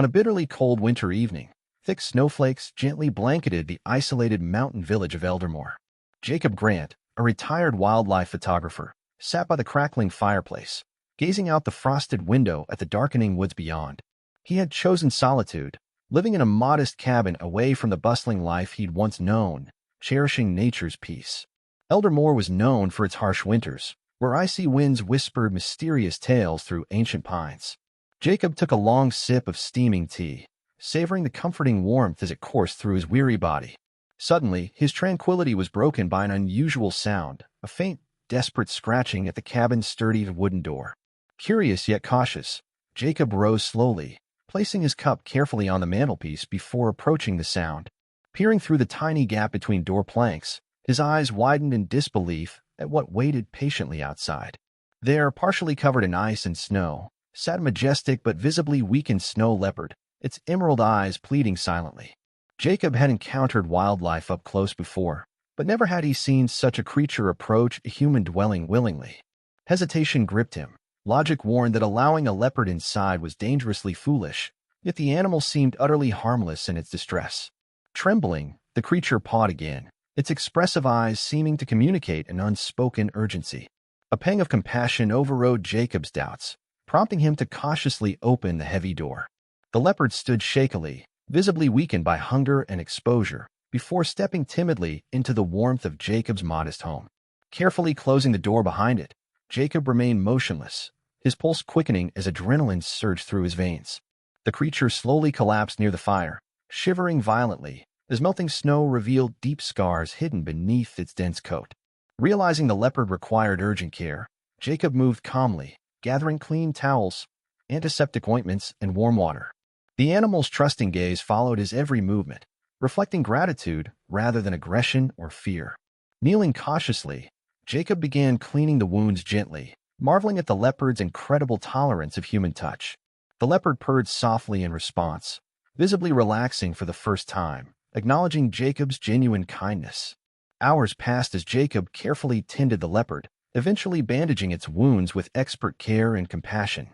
On a bitterly cold winter evening, thick snowflakes gently blanketed the isolated mountain village of Eldermore. Jacob Grant, a retired wildlife photographer, sat by the crackling fireplace, gazing out the frosted window at the darkening woods beyond. He had chosen solitude, living in a modest cabin away from the bustling life he'd once known, cherishing nature's peace. Eldermore was known for its harsh winters, where icy winds whispered mysterious tales through ancient pines. Jacob took a long sip of steaming tea, savoring the comforting warmth as it coursed through his weary body. Suddenly, his tranquility was broken by an unusual sound, a faint, desperate scratching at the cabin's sturdy wooden door. Curious yet cautious, Jacob rose slowly, placing his cup carefully on the mantelpiece before approaching the sound. Peering through the tiny gap between door planks, his eyes widened in disbelief at what waited patiently outside. There, partially covered in ice and snow, sat a majestic but visibly weakened snow leopard, its emerald eyes pleading silently. Jacob had encountered wildlife up close before, but never had he seen such a creature approach a human dwelling willingly. Hesitation gripped him. Logic warned that allowing a leopard inside was dangerously foolish, yet the animal seemed utterly harmless in its distress. Trembling, the creature pawed again, its expressive eyes seeming to communicate an unspoken urgency. A pang of compassion overrode Jacob's doubts, prompting him to cautiously open the heavy door. The leopard stood shakily, visibly weakened by hunger and exposure, before stepping timidly into the warmth of Jacob's modest home. Carefully closing the door behind it, Jacob remained motionless, his pulse quickening as adrenaline surged through his veins. The creature slowly collapsed near the fire, shivering violently, as melting snow revealed deep scars hidden beneath its dense coat. Realizing the leopard required urgent care, Jacob moved calmly, gathering clean towels, antiseptic ointments, and warm water. The animal's trusting gaze followed his every movement, reflecting gratitude rather than aggression or fear. Kneeling cautiously, Jacob began cleaning the wounds gently, marveling at the leopard's incredible tolerance of human touch. The leopard purred softly in response, visibly relaxing for the first time, acknowledging Jacob's genuine kindness. Hours passed as Jacob carefully tended the leopard, eventually bandaging its wounds with expert care and compassion.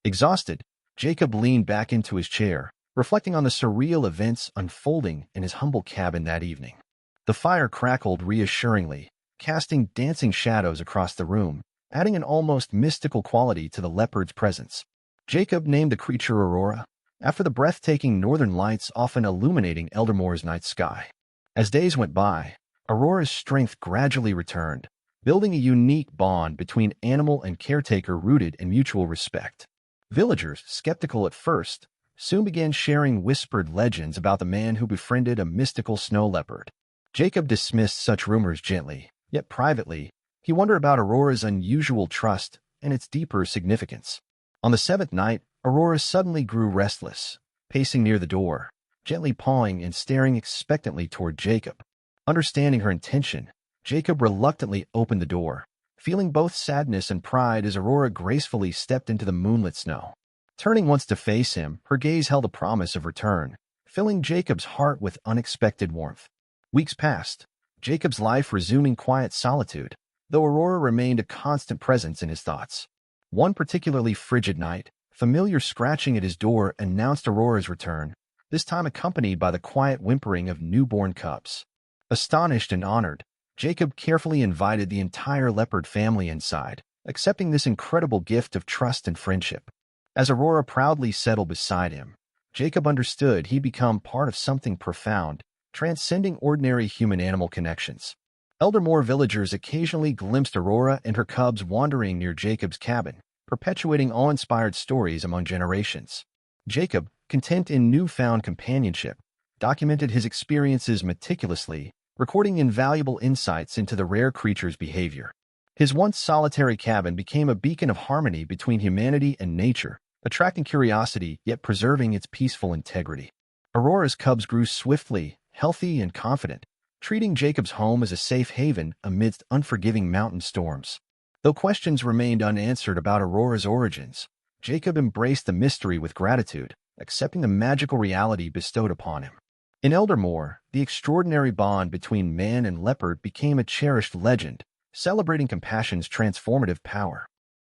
Exhausted, Jacob leaned back into his chair, reflecting on the surreal events unfolding in his humble cabin that evening. The fire crackled reassuringly, casting dancing shadows across the room, adding an almost mystical quality to the leopard's presence. Jacob named the creature Aurora, after the breathtaking northern lights often illuminating Eldermore's night sky. As days went by, Aurora's strength gradually returned, building a unique bond between animal and caretaker rooted in mutual respect. Villagers, skeptical at first, soon began sharing whispered legends about the man who befriended a mystical snow leopard. Jacob dismissed such rumors gently, yet privately, he wondered about Aurora's unusual trust and its deeper significance. On the seventh night, Aurora suddenly grew restless, pacing near the door, gently pawing and staring expectantly toward Jacob. Understanding her intention, Jacob reluctantly opened the door, feeling both sadness and pride as Aurora gracefully stepped into the moonlit snow. Turning once to face him, her gaze held a promise of return, filling Jacob's heart with unexpected warmth. Weeks passed, Jacob's life resuming quiet solitude, though Aurora remained a constant presence in his thoughts. One particularly frigid night, familiar scratching at his door announced Aurora's return, this time accompanied by the quiet whimpering of newborn cubs. Astonished and honored, Jacob carefully invited the entire leopard family inside, accepting this incredible gift of trust and friendship. As Aurora proudly settled beside him, Jacob understood he'd become part of something profound, transcending ordinary human-animal connections. Eldermore villagers occasionally glimpsed Aurora and her cubs wandering near Jacob's cabin, perpetuating awe-inspired stories among generations. Jacob, content in newfound companionship, documented his experiences meticulously, recording invaluable insights into the rare creature's behavior. His once solitary cabin became a beacon of harmony between humanity and nature, attracting curiosity yet preserving its peaceful integrity. Aurora's cubs grew swiftly, healthy, and confident, treating Jacob's home as a safe haven amidst unforgiving mountain storms. Though questions remained unanswered about Aurora's origins, Jacob embraced the mystery with gratitude, accepting the magical reality bestowed upon him. In Eldermore, the extraordinary bond between man and leopard became a cherished legend, celebrating compassion's transformative power.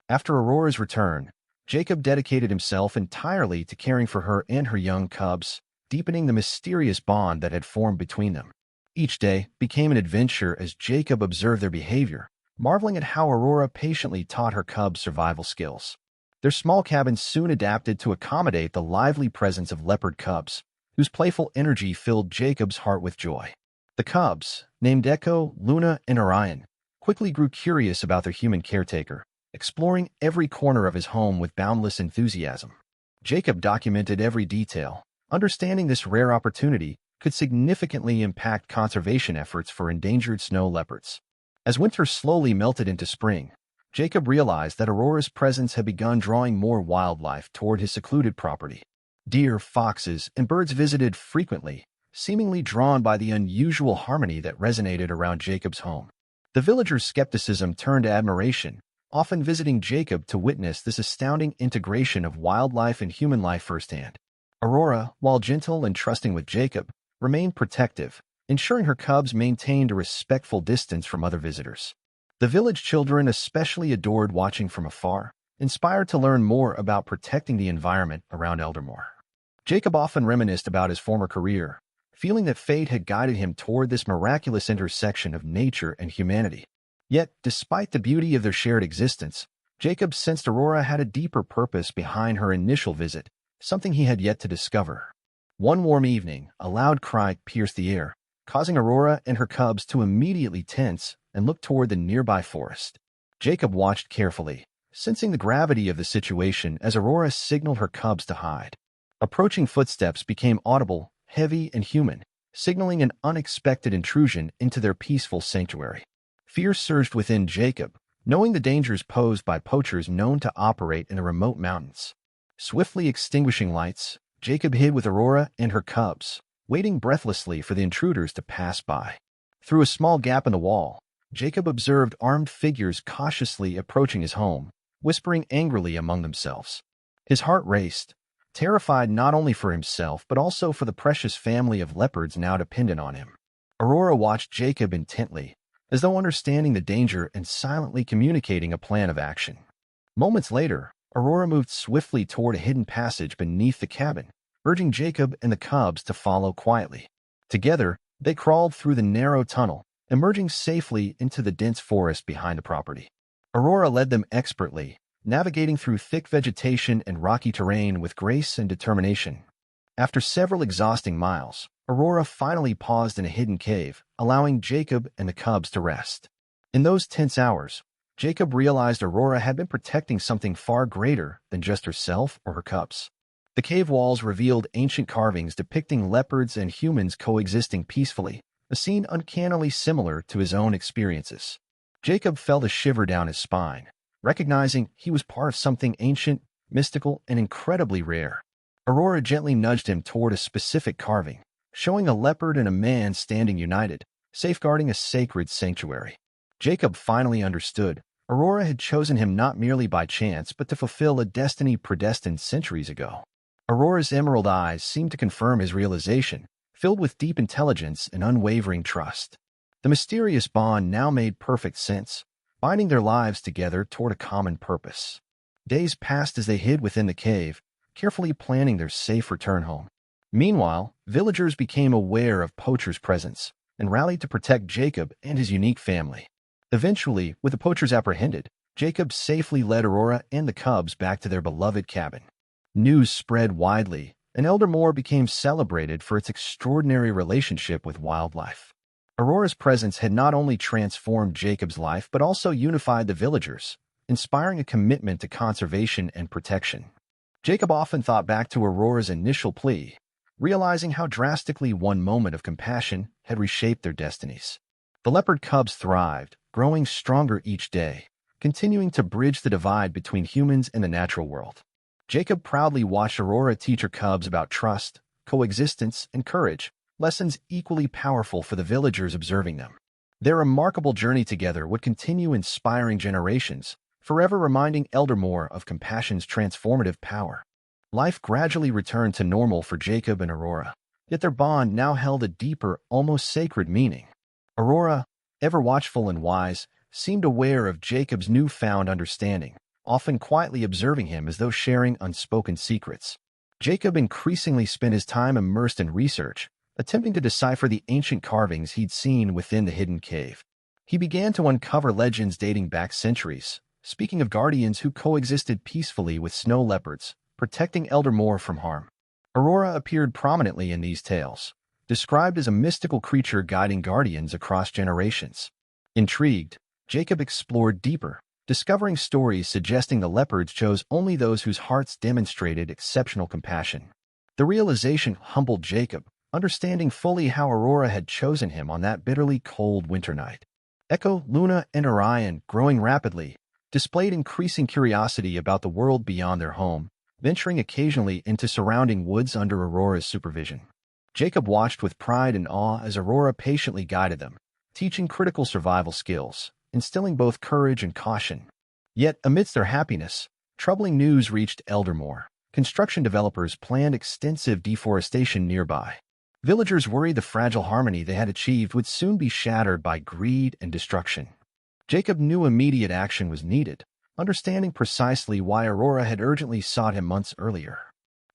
After Aurora's return, Jacob dedicated himself entirely to caring for her and her young cubs, deepening the mysterious bond that had formed between them. Each day became an adventure as Jacob observed their behavior, marveling at how Aurora patiently taught her cubs survival skills. Their small cabin soon adapted to accommodate the lively presence of leopard cubs, whose playful energy filled Jacob's heart with joy. The cubs, named Echo, Luna, and Orion, quickly grew curious about their human caretaker, exploring every corner of his home with boundless enthusiasm. Jacob documented every detail, understanding this rare opportunity could significantly impact conservation efforts for endangered snow leopards. As winter slowly melted into spring, Jacob realized that Aurora's presence had begun drawing more wildlife toward his secluded property. Deer, foxes, and birds visited frequently, seemingly drawn by the unusual harmony that resonated around Jacob's home. The villagers' skepticism turned to admiration, often visiting Jacob to witness this astounding integration of wildlife and human life firsthand. Aurora, while gentle and trusting with Jacob, remained protective, ensuring her cubs maintained a respectful distance from other visitors. The village children especially adored watching from afar, inspired to learn more about protecting the environment around Eldermore. Jacob often reminisced about his former career, feeling that fate had guided him toward this miraculous intersection of nature and humanity. Yet, despite the beauty of their shared existence, Jacob sensed Aurora had a deeper purpose behind her initial visit, something he had yet to discover. One warm evening, a loud cry pierced the air, causing Aurora and her cubs to immediately tense and look toward the nearby forest. Jacob watched carefully, sensing the gravity of the situation as Aurora signaled her cubs to hide. Approaching footsteps became audible, heavy and human, signaling an unexpected intrusion into their peaceful sanctuary. Fear surged within Jacob, knowing the dangers posed by poachers known to operate in the remote mountains. Swiftly extinguishing lights, Jacob hid with Aurora and her cubs, waiting breathlessly for the intruders to pass by. Through a small gap in the wall, Jacob observed armed figures cautiously approaching his home, whispering angrily among themselves. His heart raced, terrified not only for himself but also for the precious family of leopards now dependent on him. Aurora watched Jacob intently, as though understanding the danger and silently communicating a plan of action. Moments later, Aurora moved swiftly toward a hidden passage beneath the cabin, urging Jacob and the cubs to follow quietly. Together, they crawled through the narrow tunnel, emerging safely into the dense forest behind the property. Aurora led them expertly, navigating through thick vegetation and rocky terrain with grace and determination. After several exhausting miles, Aurora finally paused in a hidden cave, allowing Jacob and the cubs to rest. In those tense hours, Jacob realized Aurora had been protecting something far greater than just herself or her cubs. The cave walls revealed ancient carvings depicting leopards and humans coexisting peacefully, a scene uncannily similar to his own experiences. Jacob felt a shiver down his spine, recognizing he was part of something ancient, mystical, and incredibly rare. Aurora gently nudged him toward a specific carving, showing a leopard and a man standing united, safeguarding a sacred sanctuary. Jacob finally understood. Aurora had chosen him not merely by chance but to fulfill a destiny predestined centuries ago. Aurora's emerald eyes seemed to confirm his realization, filled with deep intelligence and unwavering trust. The mysterious bond now made perfect sense, binding their lives together toward a common purpose. Days passed as they hid within the cave, carefully planning their safe return home. Meanwhile, villagers became aware of poachers' presence and rallied to protect Jacob and his unique family. Eventually, with the poachers apprehended, Jacob safely led Aurora and the cubs back to their beloved cabin. News spread widely, and Eldermore became celebrated for its extraordinary relationship with wildlife. Aurora's presence had not only transformed Jacob's life but also unified the villagers, inspiring a commitment to conservation and protection. Jacob often thought back to Aurora's initial plea, realizing how drastically one moment of compassion had reshaped their destinies. The leopard cubs thrived, growing stronger each day, continuing to bridge the divide between humans and the natural world. Jacob proudly watched Aurora teach her cubs about trust, coexistence, and courage, lessons equally powerful for the villagers observing them. Their remarkable journey together would continue inspiring generations, forever reminding Eldermore of compassion's transformative power. Life gradually returned to normal for Jacob and Aurora, yet their bond now held a deeper, almost sacred meaning. Aurora, ever watchful and wise, seemed aware of Jacob's newfound understanding, often quietly observing him as though sharing unspoken secrets. Jacob increasingly spent his time immersed in research, attempting to decipher the ancient carvings he'd seen within the hidden cave. He began to uncover legends dating back centuries, speaking of guardians who coexisted peacefully with snow leopards, protecting Eldermore from harm. Aurora appeared prominently in these tales, described as a mystical creature guiding guardians across generations. Intrigued, Jacob explored deeper, discovering stories suggesting the leopards chose only those whose hearts demonstrated exceptional compassion. The realization humbled Jacob, understanding fully how Aurora had chosen him on that bitterly cold winter night. Echo, Luna, and Orion, growing rapidly, displayed increasing curiosity about the world beyond their home, venturing occasionally into surrounding woods under Aurora's supervision. Jacob watched with pride and awe as Aurora patiently guided them, teaching critical survival skills, instilling both courage and caution. Yet, amidst their happiness, troubling news reached Eldermore. Construction developers planned extensive deforestation nearby. Villagers worried the fragile harmony they had achieved would soon be shattered by greed and destruction. Jacob knew immediate action was needed, understanding precisely why Aurora had urgently sought him months earlier.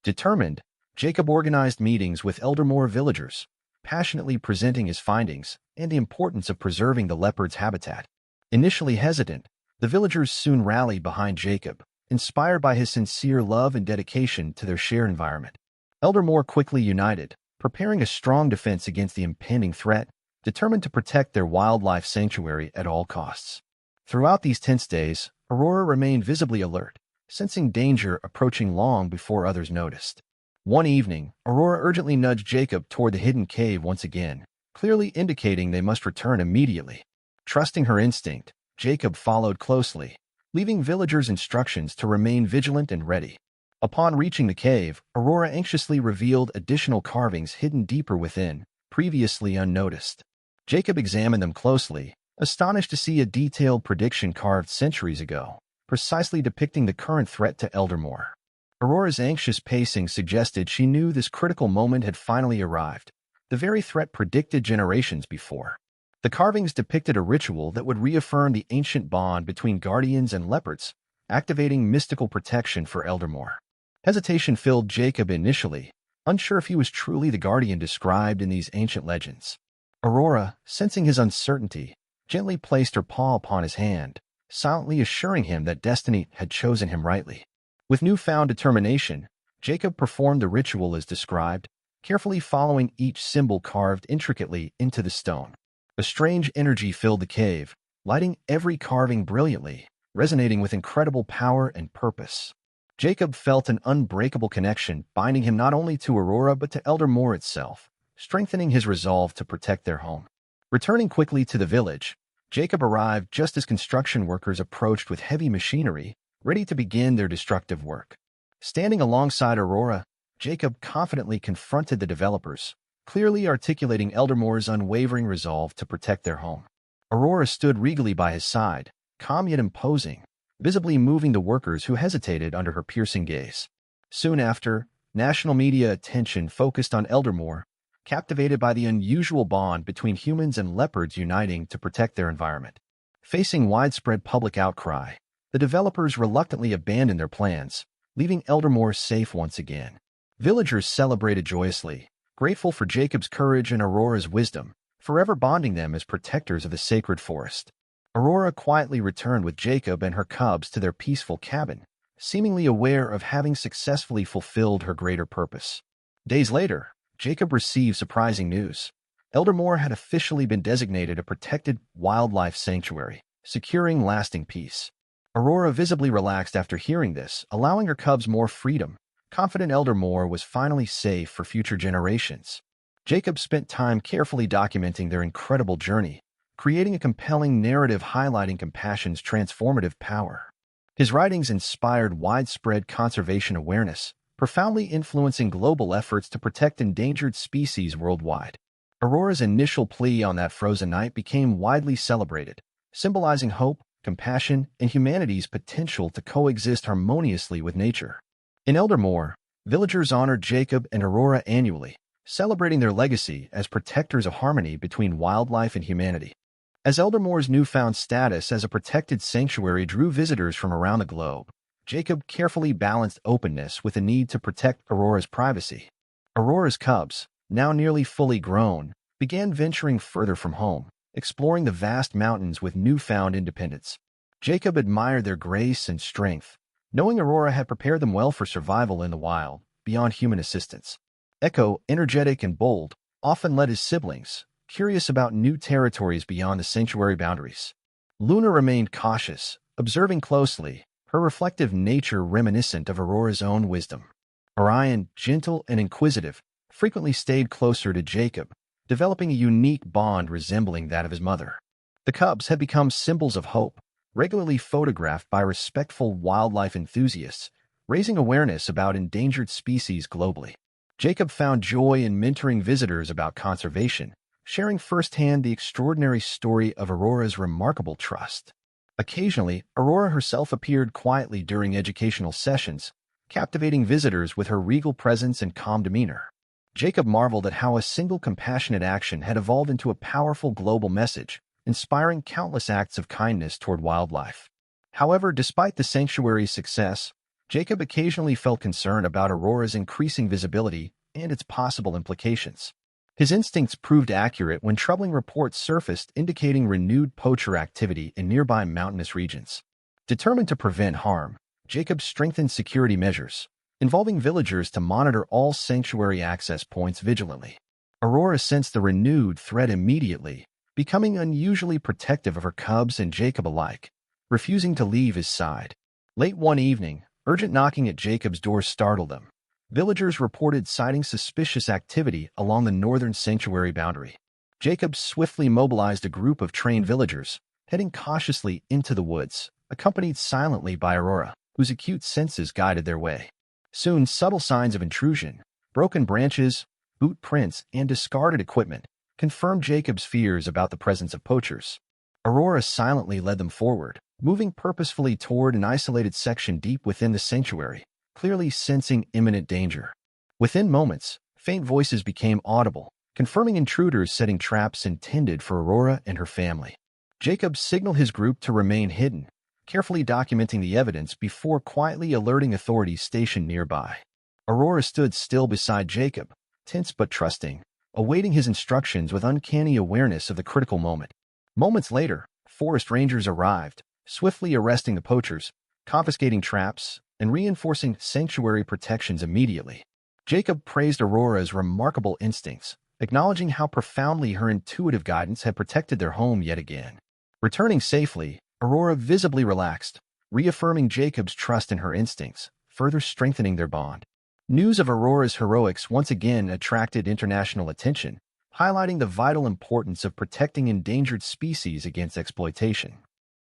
Determined, Jacob organized meetings with Eldermore villagers, passionately presenting his findings and the importance of preserving the leopard's habitat. Initially hesitant, the villagers soon rallied behind Jacob, inspired by his sincere love and dedication to their shared environment. Eldermore quickly united, preparing a strong defense against the impending threat, determined to protect their wildlife sanctuary at all costs. Throughout these tense days, Aurora remained visibly alert, sensing danger approaching long before others noticed. One evening, Aurora urgently nudged Jacob toward the hidden cave once again, clearly indicating they must return immediately. Trusting her instinct, Jacob followed closely, leaving villagers instructions to remain vigilant and ready. Upon reaching the cave, Aurora anxiously revealed additional carvings hidden deeper within, previously unnoticed. Jacob examined them closely, astonished to see a detailed prediction carved centuries ago, precisely depicting the current threat to Eldermore. Aurora's anxious pacing suggested she knew this critical moment had finally arrived, the very threat predicted generations before. The carvings depicted a ritual that would reaffirm the ancient bond between guardians and leopards, activating mystical protection for Eldermore. Hesitation filled Jacob initially, unsure if he was truly the guardian described in these ancient legends. Aurora, sensing his uncertainty, gently placed her paw upon his hand, silently assuring him that destiny had chosen him rightly. With newfound determination, Jacob performed the ritual as described, carefully following each symbol carved intricately into the stone. A strange energy filled the cave, lighting every carving brilliantly, resonating with incredible power and purpose. Jacob felt an unbreakable connection binding him not only to Aurora but to Eldermore itself, strengthening his resolve to protect their home. Returning quickly to the village, Jacob arrived just as construction workers approached with heavy machinery, ready to begin their destructive work. Standing alongside Aurora, Jacob confidently confronted the developers, clearly articulating Eldermore's unwavering resolve to protect their home. Aurora stood regally by his side, calm yet imposing, visibly moving the workers who hesitated under her piercing gaze. Soon after, national media attention focused on Eldermore, captivated by the unusual bond between humans and leopards uniting to protect their environment. Facing widespread public outcry, the developers reluctantly abandoned their plans, leaving Eldermore safe once again. Villagers celebrated joyously, grateful for Jacob's courage and Aurora's wisdom, forever bonding them as protectors of the sacred forest. Aurora quietly returned with Jacob and her cubs to their peaceful cabin, seemingly aware of having successfully fulfilled her greater purpose. Days later, Jacob received surprising news. Eldermore had officially been designated a protected wildlife sanctuary, securing lasting peace. Aurora visibly relaxed after hearing this, allowing her cubs more freedom, confident Eldermore was finally safe for future generations. Jacob spent time carefully documenting their incredible journey, creating a compelling narrative highlighting compassion's transformative power. His writings inspired widespread conservation awareness, profoundly influencing global efforts to protect endangered species worldwide. Aurora's initial plea on that frozen night became widely celebrated, symbolizing hope, compassion, and humanity's potential to coexist harmoniously with nature. In Eldermore, villagers honored Jacob and Aurora annually, celebrating their legacy as protectors of harmony between wildlife and humanity. As Eldermore's newfound status as a protected sanctuary drew visitors from around the globe, Jacob carefully balanced openness with the need to protect Aurora's privacy. Aurora's cubs, now nearly fully grown, began venturing further from home, exploring the vast mountains with newfound independence. Jacob admired their grace and strength, knowing Aurora had prepared them well for survival in the wild, beyond human assistance. Echo, energetic and bold, often led his siblings, curious about new territories beyond the sanctuary boundaries. Luna remained cautious, observing closely, her reflective nature reminiscent of Aurora's own wisdom. Orion, gentle and inquisitive, frequently stayed closer to Jacob, developing a unique bond resembling that of his mother. The cubs had become symbols of hope, regularly photographed by respectful wildlife enthusiasts, raising awareness about endangered species globally. Jacob found joy in mentoring visitors about conservation, sharing firsthand the extraordinary story of Aurora's remarkable trust. Occasionally, Aurora herself appeared quietly during educational sessions, captivating visitors with her regal presence and calm demeanor. Jacob marveled at how a single compassionate action had evolved into a powerful global message, inspiring countless acts of kindness toward wildlife. However, despite the sanctuary's success, Jacob occasionally felt concerned about Aurora's increasing visibility and its possible implications. His instincts proved accurate when troubling reports surfaced indicating renewed poacher activity in nearby mountainous regions. Determined to prevent harm, Jacob strengthened security measures, involving villagers to monitor all sanctuary access points vigilantly. Aurora sensed the renewed threat immediately, becoming unusually protective of her cubs and Jacob alike, refusing to leave his side. Late one evening, urgent knocking at Jacob's door startled them. Villagers reported sighting suspicious activity along the northern sanctuary boundary. Jacob swiftly mobilized a group of trained villagers, heading cautiously into the woods, accompanied silently by Aurora, whose acute senses guided their way. Soon, subtle signs of intrusion, broken branches, boot prints, and discarded equipment confirmed Jacob's fears about the presence of poachers. Aurora silently led them forward, moving purposefully toward an isolated section deep within the sanctuary, clearly sensing imminent danger. Within moments, faint voices became audible, confirming intruders setting traps intended for Aurora and her family. Jacob signaled his group to remain hidden, carefully documenting the evidence before quietly alerting authorities stationed nearby. Aurora stood still beside Jacob, tense but trusting, awaiting his instructions with uncanny awareness of the critical moment. Moments later, forest rangers arrived, swiftly arresting the poachers, confiscating traps, and reinforcing sanctuary protections immediately. Jacob praised Aurora's remarkable instincts, acknowledging how profoundly her intuitive guidance had protected their home yet again. Returning safely, Aurora visibly relaxed, reaffirming Jacob's trust in her instincts, further strengthening their bond. News of Aurora's heroics once again attracted international attention, highlighting the vital importance of protecting endangered species against exploitation.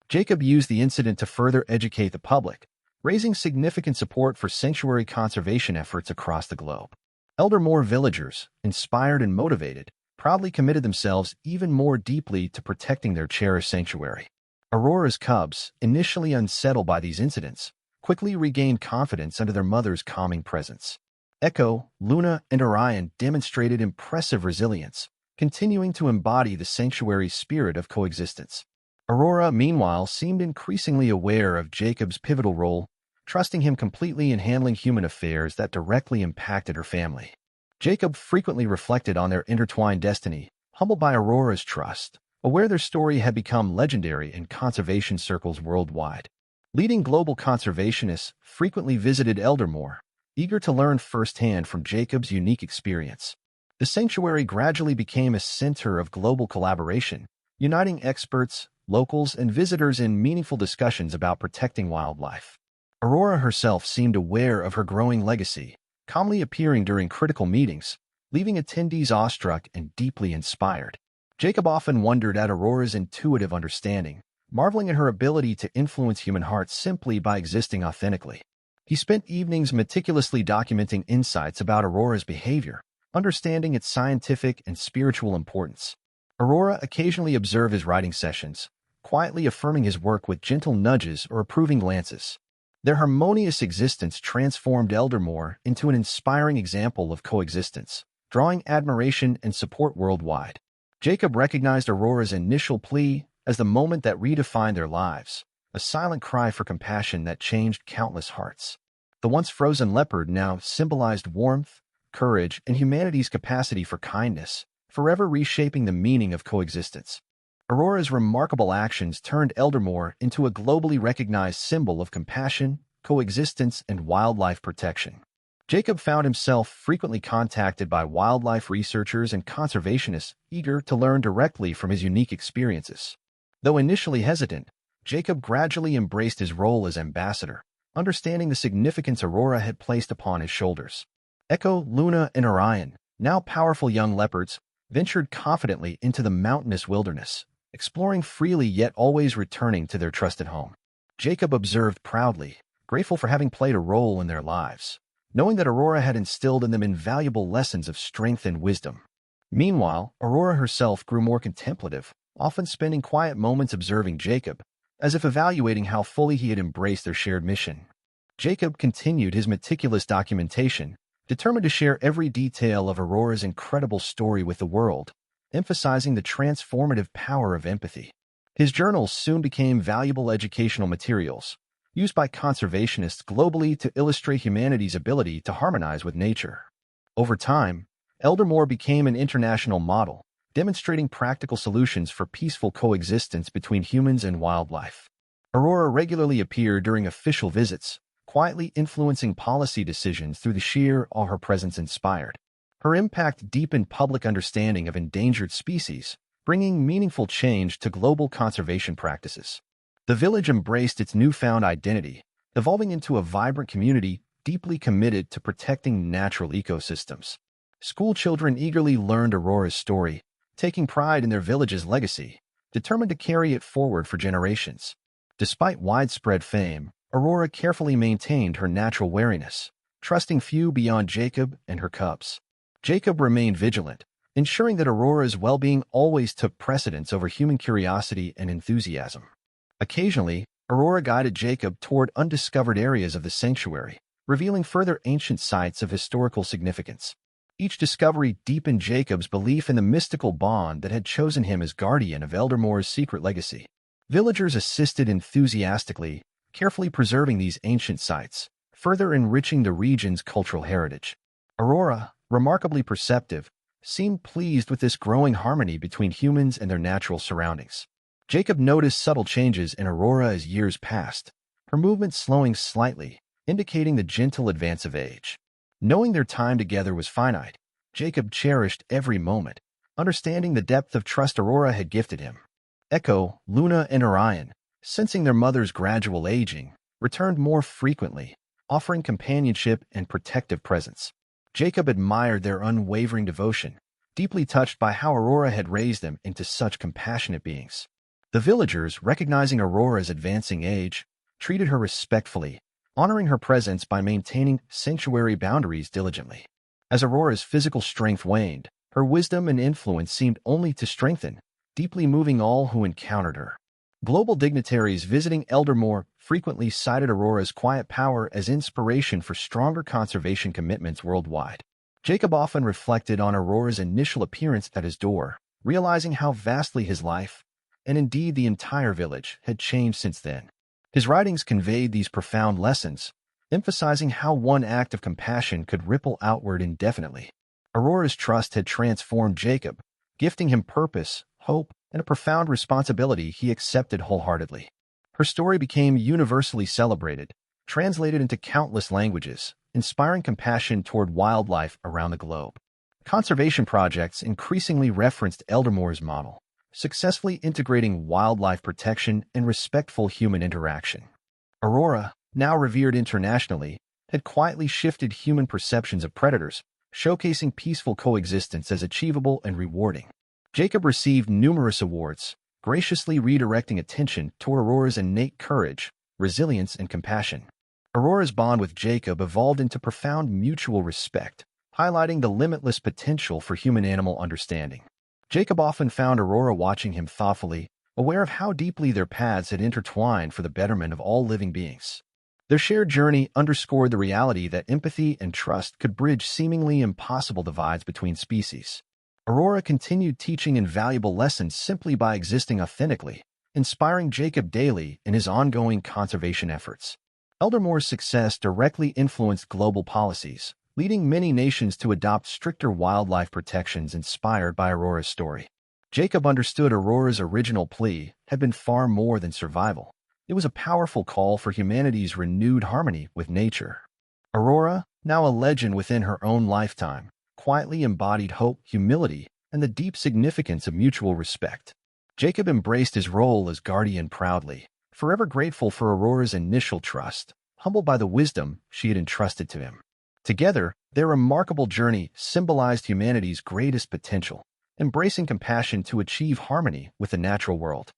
Jacob used the incident to further educate the public, raising significant support for sanctuary conservation efforts across the globe. Eldermore villagers, inspired and motivated, proudly committed themselves even more deeply to protecting their cherished sanctuary. Aurora's cubs, initially unsettled by these incidents, quickly regained confidence under their mother's calming presence. Echo, Luna, and Orion demonstrated impressive resilience, continuing to embody the sanctuary's spirit of coexistence. Aurora, meanwhile, seemed increasingly aware of Jacob's pivotal role, trusting him completely in handling human affairs that directly impacted her family. Jacob frequently reflected on their intertwined destiny, humbled by Aurora's trust, aware their story had become legendary in conservation circles worldwide. Leading global conservationists frequently visited Eldermore, eager to learn firsthand from Jacob's unique experience. The sanctuary gradually became a center of global collaboration, uniting experts, locals, and visitors in meaningful discussions about protecting wildlife. Aurora herself seemed aware of her growing legacy, calmly appearing during critical meetings, leaving attendees awestruck and deeply inspired. Jacob often wondered at Aurora's intuitive understanding, marveling at her ability to influence human hearts simply by existing authentically. He spent evenings meticulously documenting insights about Aurora's behavior, understanding its scientific and spiritual importance. Aurora occasionally observed his writing sessions, quietly affirming his work with gentle nudges or approving glances. Their harmonious existence transformed Eldermore into an inspiring example of coexistence, drawing admiration and support worldwide. Jacob recognized Aurora's initial plea, as the moment that redefined their lives, a silent cry for compassion that changed countless hearts. The once frozen leopard now symbolized warmth, courage, and humanity's capacity for kindness, forever reshaping the meaning of coexistence. Aurora's remarkable actions turned Eldermore into a globally recognized symbol of compassion, coexistence, and wildlife protection. Jacob found himself frequently contacted by wildlife researchers and conservationists eager to learn directly from his unique experiences. Though initially hesitant, Jacob gradually embraced his role as ambassador, understanding the significance Aurora had placed upon his shoulders. Echo, Luna, and Orion, now powerful young leopards, ventured confidently into the mountainous wilderness, exploring freely yet always returning to their trusted home. Jacob observed proudly, grateful for having played a role in their lives, knowing that Aurora had instilled in them invaluable lessons of strength and wisdom. Meanwhile, Aurora herself grew more contemplative, often spending quiet moments observing Jacob, as if evaluating how fully he had embraced their shared mission. Jacob continued his meticulous documentation, determined to share every detail of Aurora's incredible story with the world, emphasizing the transformative power of empathy. His journals soon became valuable educational materials, used by conservationists globally to illustrate humanity's ability to harmonize with nature. Over time, Eldermore became an international model, demonstrating practical solutions for peaceful coexistence between humans and wildlife. Aurora regularly appeared during official visits, quietly influencing policy decisions through the sheer awe her presence inspired. Her impact deepened public understanding of endangered species, bringing meaningful change to global conservation practices. The village embraced its newfound identity, evolving into a vibrant community deeply committed to protecting natural ecosystems. School children eagerly learned Aurora's story, taking pride in their village's legacy, determined to carry it forward for generations. Despite widespread fame, Aurora carefully maintained her natural wariness, trusting few beyond Jacob and her cubs. Jacob remained vigilant, ensuring that Aurora's well-being always took precedence over human curiosity and enthusiasm. Occasionally, Aurora guided Jacob toward undiscovered areas of the sanctuary, revealing further ancient sites of historical significance. Each discovery deepened Jacob's belief in the mystical bond that had chosen him as guardian of Eldermore's secret legacy. Villagers assisted enthusiastically, carefully preserving these ancient sites, further enriching the region's cultural heritage. Aurora, remarkably perceptive, seemed pleased with this growing harmony between humans and their natural surroundings. Jacob noticed subtle changes in Aurora as years passed, her movements slowing slightly, indicating the gentle advance of age. Knowing their time together was finite, Jacob cherished every moment, understanding the depth of trust Aurora had gifted him. Echo, Luna, and Orion, sensing their mother's gradual aging, returned more frequently, offering companionship and protective presence. Jacob admired their unwavering devotion, deeply touched by how Aurora had raised them into such compassionate beings. The villagers, recognizing Aurora's advancing age, treated her respectfully, honoring her presence by maintaining sanctuary boundaries diligently. As Aurora's physical strength waned, her wisdom and influence seemed only to strengthen, deeply moving all who encountered her. Global dignitaries visiting Eldermore frequently cited Aurora's quiet power as inspiration for stronger conservation commitments worldwide. Jacob often reflected on Aurora's initial appearance at his door, realizing how vastly his life, and indeed the entire village, had changed since then. His writings conveyed these profound lessons, emphasizing how one act of compassion could ripple outward indefinitely. Aurora's trust had transformed Jacob, gifting him purpose, hope, and a profound responsibility he accepted wholeheartedly. Her story became universally celebrated, translated into countless languages, inspiring compassion toward wildlife around the globe. Conservation projects increasingly referenced Eldermore's model, successfully integrating wildlife protection and respectful human interaction. Aurora, now revered internationally, had quietly shifted human perceptions of predators, showcasing peaceful coexistence as achievable and rewarding. Jacob received numerous awards, graciously redirecting attention toward Aurora's innate courage, resilience, and compassion. Aurora's bond with Jacob evolved into profound mutual respect, highlighting the limitless potential for human-animal understanding. Jacob often found Aurora watching him thoughtfully, aware of how deeply their paths had intertwined for the betterment of all living beings. Their shared journey underscored the reality that empathy and trust could bridge seemingly impossible divides between species. Aurora continued teaching invaluable lessons simply by existing authentically, inspiring Jacob daily in his ongoing conservation efforts. Eldermore's success directly influenced global policies, leading many nations to adopt stricter wildlife protections inspired by Aurora's story. Jacob understood Aurora's original plea had been far more than survival. It was a powerful call for humanity's renewed harmony with nature. Aurora, now a legend within her own lifetime, quietly embodied hope, humility, and the deep significance of mutual respect. Jacob embraced his role as guardian proudly, forever grateful for Aurora's initial trust, humbled by the wisdom she had entrusted to him. Together, their remarkable journey symbolized humanity's greatest potential, embracing compassion to achieve harmony with the natural world.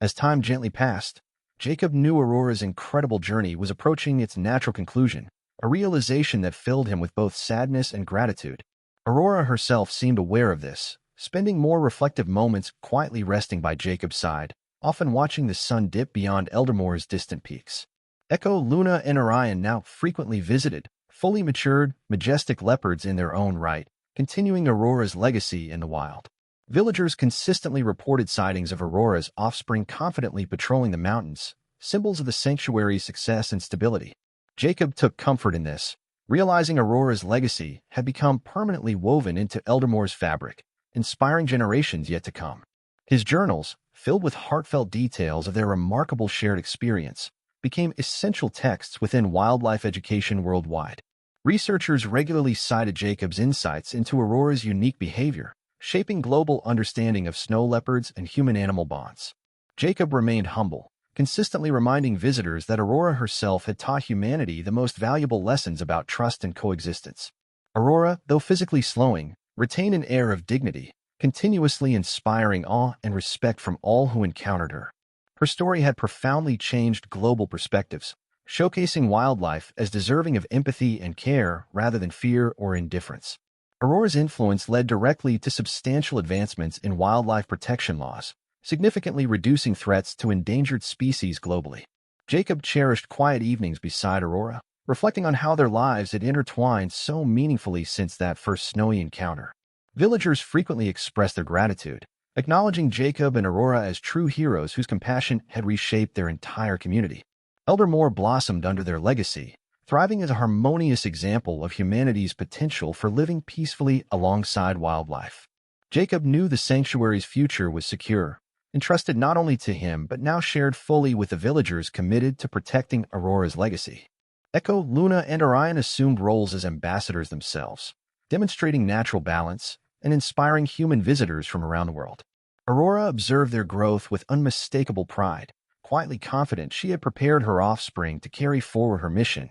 As time gently passed, Jacob knew Aurora's incredible journey was approaching its natural conclusion, a realization that filled him with both sadness and gratitude. Aurora herself seemed aware of this, spending more reflective moments quietly resting by Jacob's side, often watching the sun dip beyond Eldermore's distant peaks. Echo, Luna, and Orion now frequently visited, fully matured, majestic leopards in their own right, continuing Aurora's legacy in the wild. Villagers consistently reported sightings of Aurora's offspring confidently patrolling the mountains, symbols of the sanctuary's success and stability. Jacob took comfort in this, realizing Aurora's legacy had become permanently woven into Eldermore's fabric, inspiring generations yet to come. His journals, filled with heartfelt details of their remarkable shared experience, became essential texts within wildlife education worldwide. Researchers regularly cited Jacob's insights into Aurora's unique behavior, shaping global understanding of snow leopards and human-animal bonds. Jacob remained humble, consistently reminding visitors that Aurora herself had taught humanity the most valuable lessons about trust and coexistence. Aurora, though physically slowing, retained an air of dignity, continuously inspiring awe and respect from all who encountered her. Her story had profoundly changed global perspectives, showcasing wildlife as deserving of empathy and care rather than fear or indifference. Aurora's influence led directly to substantial advancements in wildlife protection laws, significantly reducing threats to endangered species globally. Jacob cherished quiet evenings beside Aurora, reflecting on how their lives had intertwined so meaningfully since that first snowy encounter. Villagers frequently expressed their gratitude, acknowledging Jacob and Aurora as true heroes whose compassion had reshaped their entire community. Eldermore blossomed under their legacy, thriving as a harmonious example of humanity's potential for living peacefully alongside wildlife. Jacob knew the sanctuary's future was secure, entrusted not only to him but now shared fully with the villagers committed to protecting Aurora's legacy. Echo, Luna, and Orion assumed roles as ambassadors themselves, demonstrating natural balance and inspiring human visitors from around the world. Aurora observed their growth with unmistakable pride, quietly confident she had prepared her offspring to carry forward her mission.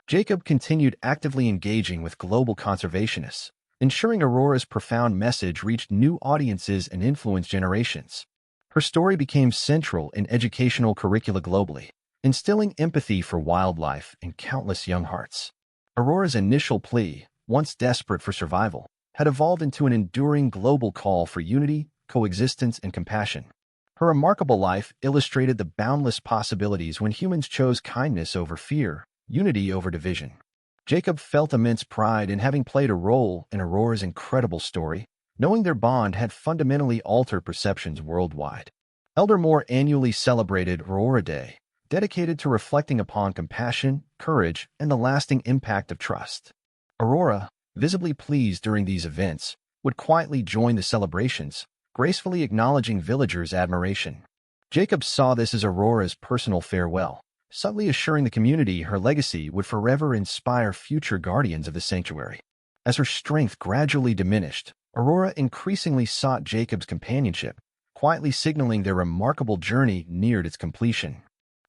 Jacob continued actively engaging with global conservationists, ensuring Aurora's profound message reached new audiences and influenced generations. Her story became central in educational curricula globally, instilling empathy for wildlife in countless young hearts. Aurora's initial plea, once desperate for survival, had evolved into an enduring global call for unity, coexistence, and compassion. Her remarkable life illustrated the boundless possibilities when humans chose kindness over fear, unity over division. Jacob felt immense pride in having played a role in Aurora's incredible story, knowing their bond had fundamentally altered perceptions worldwide. Eldermore annually celebrated Aurora Day, dedicated to reflecting upon compassion, courage, and the lasting impact of trust. Aurora, visibly pleased during these events, would quietly join the celebrations, gracefully acknowledging villagers' admiration. Jacob saw this as Aurora's personal farewell, subtly assuring the community her legacy would forever inspire future guardians of the sanctuary. As her strength gradually diminished, Aurora increasingly sought Jacob's companionship, quietly signaling their remarkable journey neared its completion.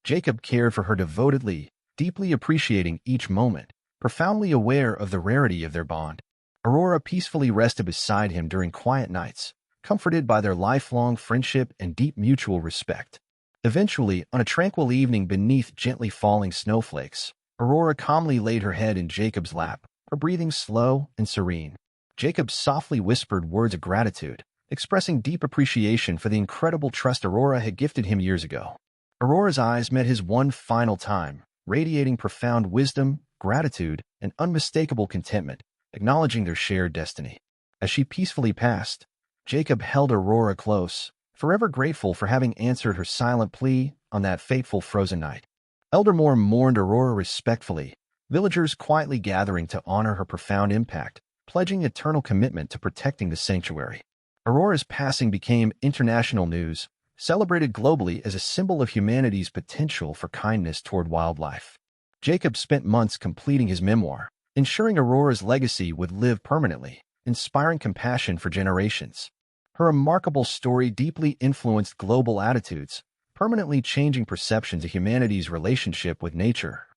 Jacob cared for her devotedly, deeply appreciating each moment, profoundly aware of the rarity of their bond. Aurora peacefully rested beside him during quiet nights, comforted by their lifelong friendship and deep mutual respect. Eventually, on a tranquil evening beneath gently falling snowflakes, Aurora calmly laid her head in Jacob's lap, her breathing slow and serene. Jacob softly whispered words of gratitude, expressing deep appreciation for the incredible trust Aurora had gifted him years ago. Aurora's eyes met his one final time, radiating profound wisdom, gratitude, and unmistakable contentment, acknowledging their shared destiny. As she peacefully passed, Jacob held Aurora close, forever grateful for having answered her silent plea on that fateful frozen night. Eldermore mourned Aurora respectfully, villagers quietly gathering to honor her profound impact, pledging eternal commitment to protecting the sanctuary. Aurora's passing became international news, celebrated globally as a symbol of humanity's potential for kindness toward wildlife. Jacob spent months completing his memoir, ensuring Aurora's legacy would live permanently, inspiring compassion for generations. Her remarkable story deeply influenced global attitudes, permanently changing perceptions of humanity's relationship with nature.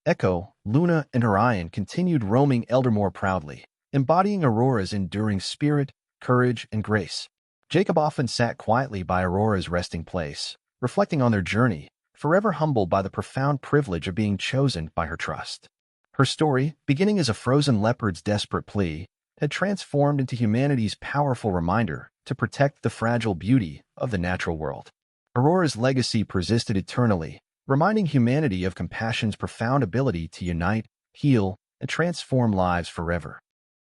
Echo, Luna, and Orion continued roaming Eldermore proudly, embodying Aurora's enduring spirit, courage, and grace. Jacob often sat quietly by Aurora's resting place, reflecting on their journey, forever humbled by the profound privilege of being chosen by her trust. Her story, beginning as a frozen leopard's desperate plea, had transformed into humanity's powerful reminder to protect the fragile beauty of the natural world. Aurora's legacy persisted eternally, reminding humanity of compassion's profound ability to unite, heal, and transform lives forever.